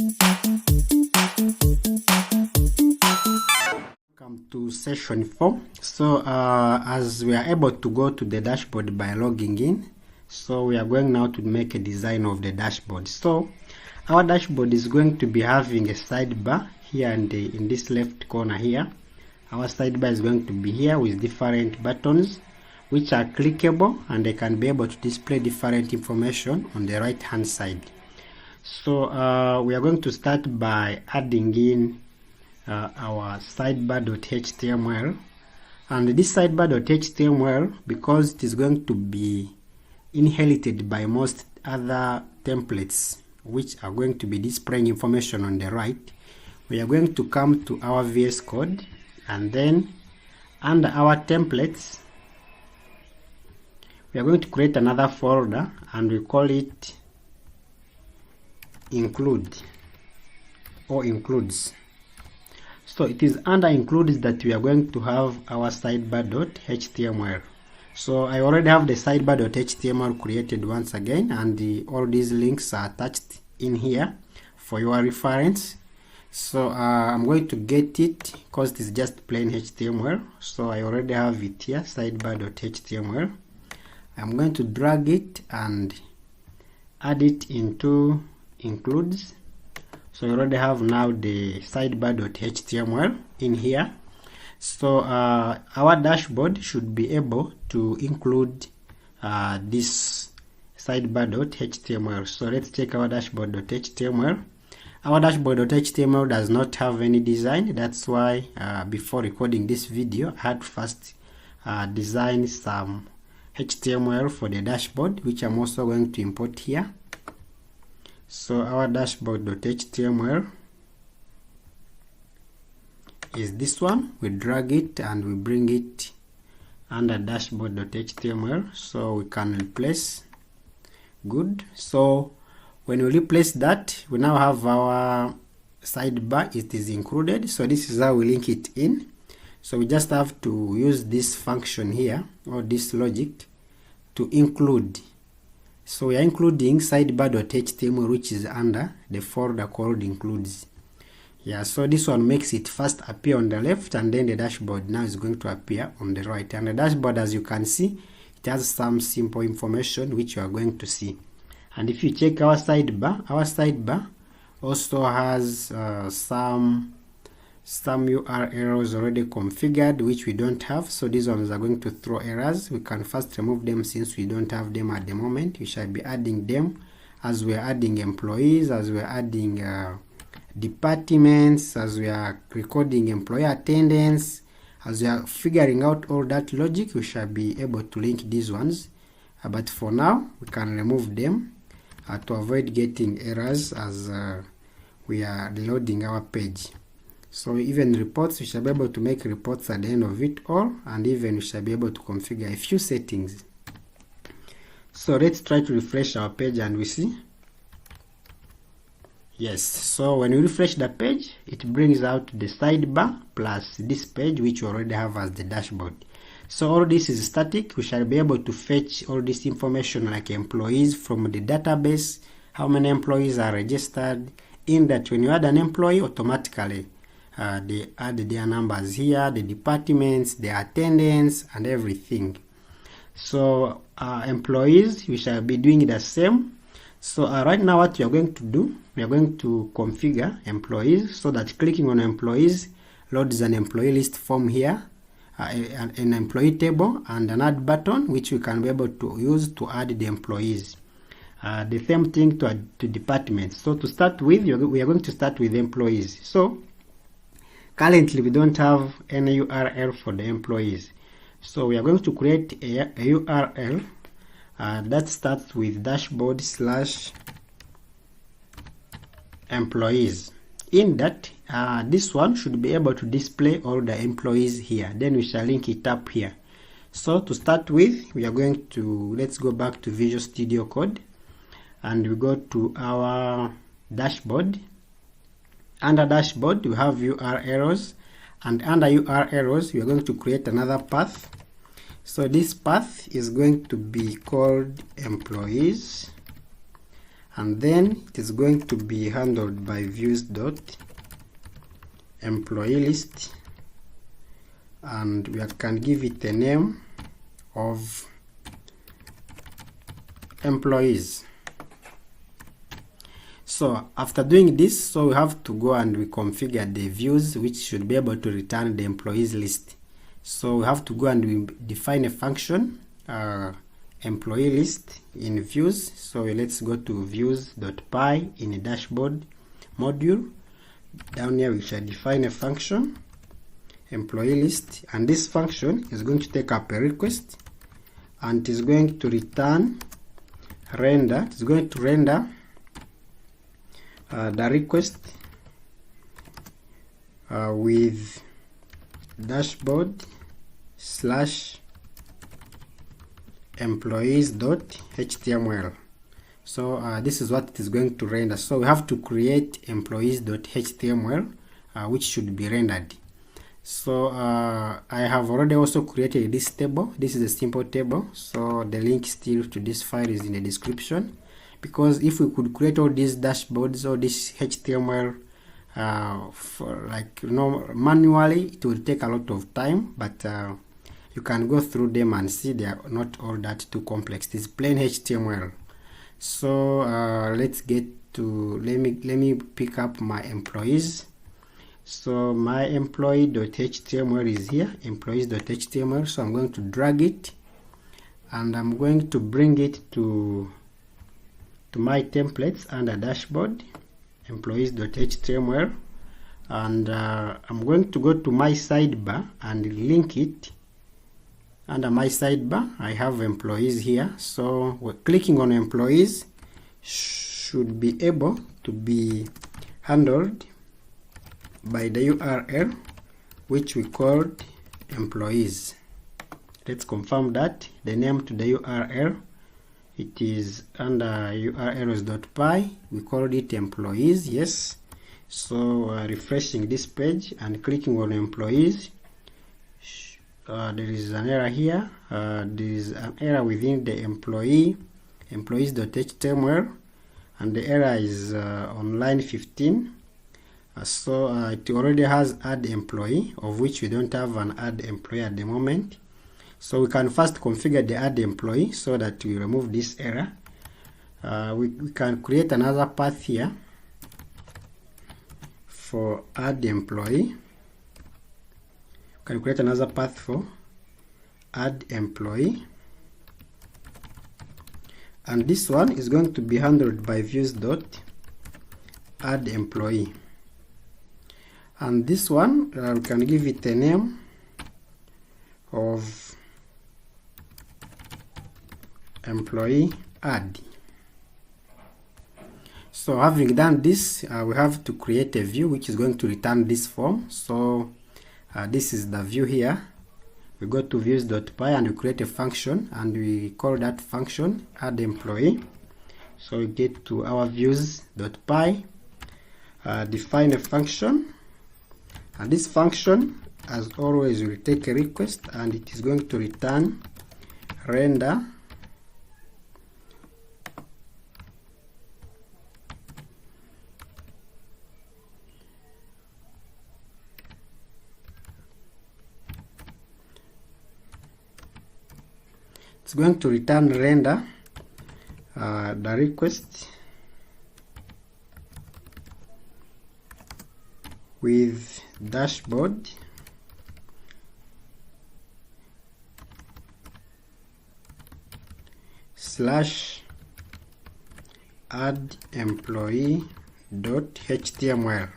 Welcome to session 4. So as we are able to go to the dashboard by logging in, so we are going now to make a design of the dashboard. So our dashboard is going to be having a sidebar here and in this left corner here. Our sidebar is going to be here with different buttons which are clickable, and they can be able to display different information on the right hand side. So we are going to start by adding in our sidebar.html, and this sidebar.html, because it is going to be inherited by most other templates which are going to be displaying information on the right, we are going to come to our VS Code, and then under our templates we are going to create another folder and we call it include or includes. So it is under includes that we are going to have our sidebar.html. So I already have the sidebar.html created once again, and all these links are attached in here for your reference. So I'm going to get it because it is just plain HTML. So I already have it here, sidebar.html. I'm going to drag it and add it into includes. So you already have now the sidebar.html in here. So our dashboard should be able to include this sidebar.html. So let's check our dashboard.html. Our dashboard.html does not have any design. That's why before recording this video I had to first design some HTML for the dashboard, which I'm also going to import here. So our dashboard.html is this one. We drag it and we bring it under dashboard.html, so we can replace. Good. So when we replace that, we now have our sidebar. It is included. So this is how we link it in. So we just have to use this function here, or this logic, to include. So we are including sidebar.html, which is under the folder called includes. Yeah, so this one makes it first appear on the left, and then the dashboard now is going to appear on the right. And the dashboard, as you can see, it has some simple information which you are going to see. And if you check our sidebar also has some URLs already configured which we don't have. So these ones are going to throw errors. We can first remove them since we don't have them at the moment. We shall be adding them as we are adding employees, as we are adding departments, as we are recording employee attendance, as we are figuring out all that logic. We shall be able to link these ones, but for now we can remove them to avoid getting errors as we are loading our page. So even reports, we shall be able to make reports at the end of it all, and even we shall be able to configure a few settings. So let's try to refresh our page and we see. Yes, so when we refresh the page, it brings out the sidebar plus this page which we already have as the dashboard. So all this is static. We shall be able to fetch all this information like employees from the database, how many employees are registered. In that, when you add an employee, automatically they add their numbers here, the departments, the attendance, and everything. So employees, we shall be doing the same. So right now what we are going to do, we are going to configure employees so that clicking on employees loads an employee list form here, an employee table, and an add button which we can be able to use to add the employees. The same thing to departments. So to start with, we are going to start with employees. So currently we don't have any URL for the employees. So we are going to create a URL that starts with dashboard/employees. In that, this one should be able to display all the employees here. Then we shall link it up here. So to start with, we are going to, let's go back to Visual Studio Code, and we go to our dashboard. Under dashboard, we have URLs, and under URLs, we are going to create another path. So this path is going to be called employees, and then it is going to be handled by views dot employee list, and we can give it a name of employees. So after doing this, so we have to go and we configure the views which should be able to return the employees list. So we have to go and we define a function employee list in views. So let's go to views.py in a dashboard module. Down here we shall define a function employee list, and this function is going to take up a request and it is going to return render. It's going to render the request with dashboard slash employees.html. So this is what it is going to render. So we have to create employees.html which should be rendered. So I have already also created this table. This is a simple table, so the link still to this file is in the description, because if we could create all these dashboards or this HTML for manually, it will take a lot of time, but you can go through them and see they are not all that too complex. It's plain HTML. So let's get to, let me pick up my employees. So my employee.html is here, employees.html. So I'm going to drag it and I'm going to bring it to my templates under dashboard, employees.html, and I'm going to go to my sidebar and link it. Under my sidebar I have employees here, so we're clicking on employees should be able to be handled by the URL which we called employees. Let's confirm that the name to the URL, it is under urls.py, we called it employees. Yes. So refreshing this page and clicking on employees, there is an error here. There is an error within the employees.html, and the error is on line 15. So it already has add employee, of which we don't have an add employee at the moment. So we can first configure the add employee so that we remove this error. We can create another path here for add employee. We can create another path for add employee, and this one is going to be handled by views.add employee. And this one we can give it a name of employee add. So having done this, we have to create a view which is going to return this form. So this is the view here. We go to views.py and we create a function and we call that function add employee. So we get to our views.py, define a function, and this function as always will take a request and it is going to return render it's going to return render the request with dashboard slash add employee .html.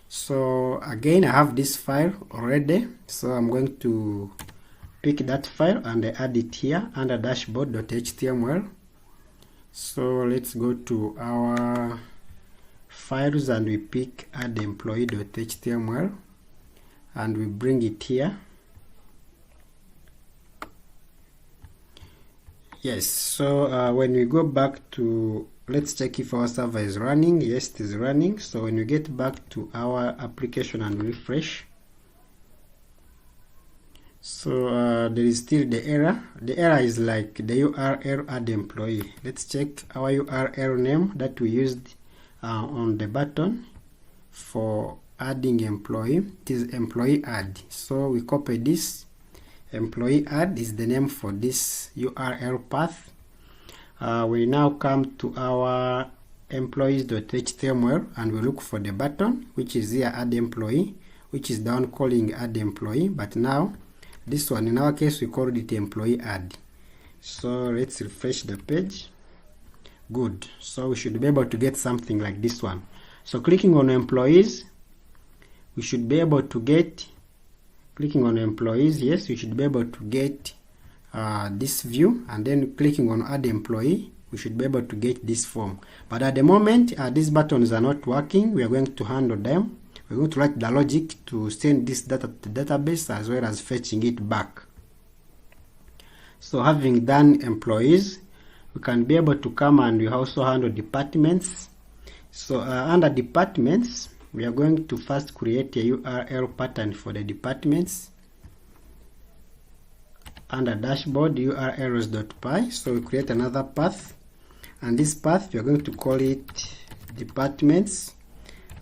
So again I have this file already, so I'm going to pick that file and add it here under dashboard.html. So let's go to our files and we pick add employee.html and we bring it here. Yes, so when we go back to, let's check if our server is running. Yes, it is running. So when we get back to our application and refresh, So there is still the error. The error is like the URL add employee. Let's check our URL name that we used on the button for adding employee. It is employee add. So we copy this. Employee add is the name for this URL path. We now come to our employees.html and we look for the button, which is here add employee, which is the one calling add employee. But now this one, in our case, we called it employee add. So let's refresh the page. Good. So we should be able to get something like this one. So clicking on employees, we should be able to get, clicking on employees, yes, we should be able to get this view, and then clicking on add employee, we should be able to get this form. But at the moment, these buttons are not working. We are going to handle them. We're going to write the logic to send this data to the database as well as fetching it back. So having done employees, we can be able to come and we also handle departments. So under departments, we are going to first create a URL pattern for the departments. Under dashboard, urls.py, so we create another path, and this path we are going to call it departments,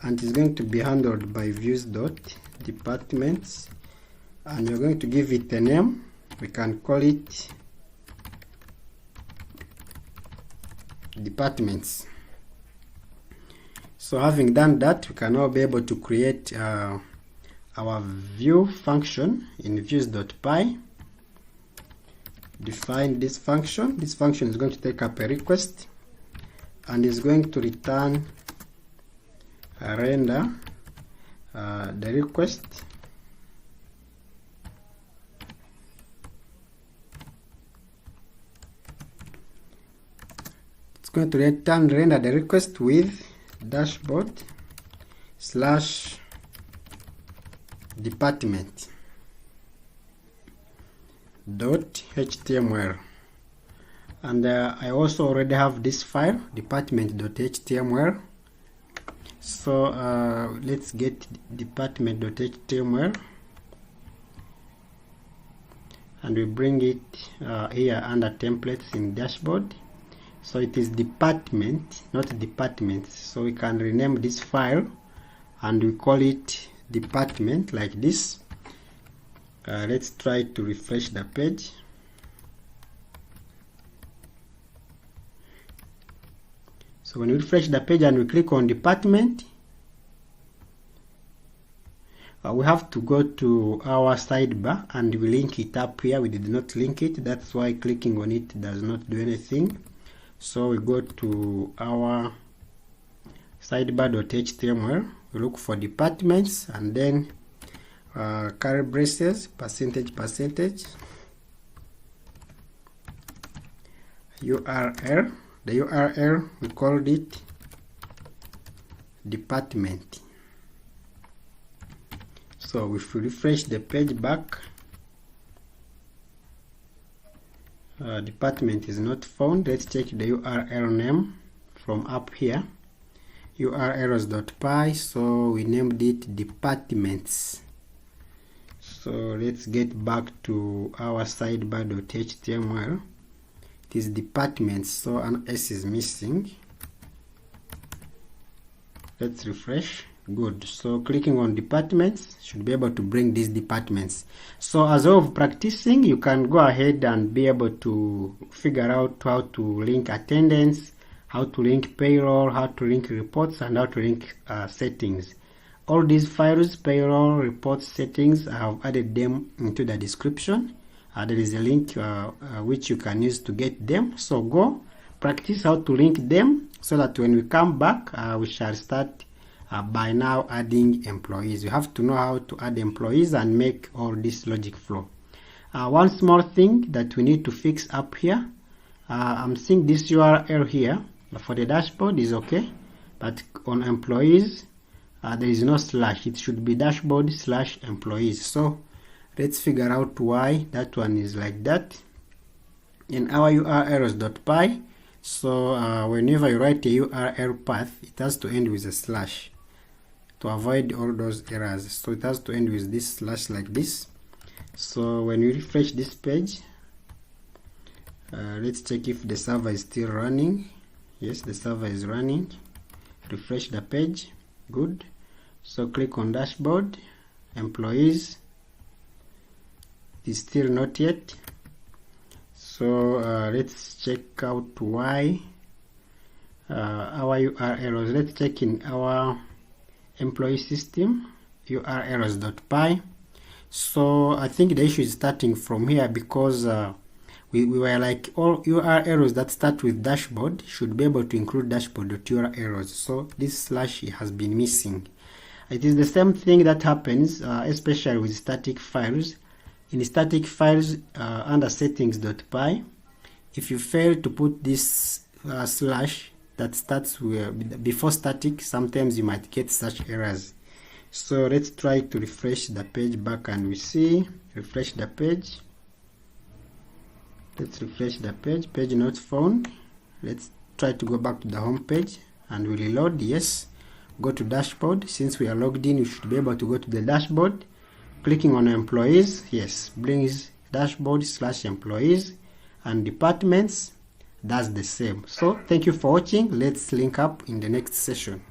and it's going to be handled by views.departments, and we're going to give it a name. We can call it departments. So having done that, we can now be able to create our view function in views.py. Define this function. This function is going to take up a request and is going to return a render the request. It's going to return render the request with dashboard slash department dot html, and I also already have this file department.html. So let's get department.html and we bring it here under templates in dashboard. So it is department, not departments. So we can rename this file and we call it department like this. Let's try to refresh the page. So when we refresh the page and we click on department, we have to go to our sidebar and we link it up here. We did not link it, that's why clicking on it does not do anything. So we go to our sidebar.html, we look for departments, and then curly braces, percentage, URL. The URL, we called it department. So if we refresh the page back, department is not found. Let's check the URL name from up here, urls.py. So we named it departments. So let's get back to our sidebar.html. It is departments, so an S is missing. Let's refresh. Good. So clicking on departments should be able to bring these departments. So as of practicing, you can go ahead and be able to figure out how to link attendance, how to link payroll, how to link reports, and how to link settings. All these files, payroll, reports, settings, I have added them into the description. There is a link which you can use to get them. So go practice how to link them so that when we come back, we shall start by now adding employees. You have to know how to add employees and make all this logic flow. One small thing that we need to fix up here, I'm seeing this URL here for the dashboard is okay, but on employees there is no slash. It should be dashboard/employees. So let's figure out why that one is like that. In our urls.py, so whenever you write a URL path, it has to end with a slash to avoid all those errors. So it has to end with this slash like this. So when we refresh this page, let's check if the server is still running. Yes, the server is running. Refresh the page. Good. So click on dashboard, employees. It is still not yet. So let's check out why our UR errors. Let's check in our employee system, UR errors.py. So I think the issue is starting from here, because we were like, all UR errors that start with dashboard should be able to include dashboard.UR errors. So this slash has been missing. It is the same thing that happens especially with static files. In static files under settings.py, if you fail to put this slash that starts with before static, sometimes you might get such errors. So let's try to refresh the page back, and we see, refresh the page. Let's refresh the page, page not found. Let's try to go back to the home page and we reload. Yes, go to dashboard. Since we are logged in, you should be able to go to the dashboard. Clicking on employees, yes, brings dashboard / employees, and departments does the same. So thank you for watching. Let's link up in the next session.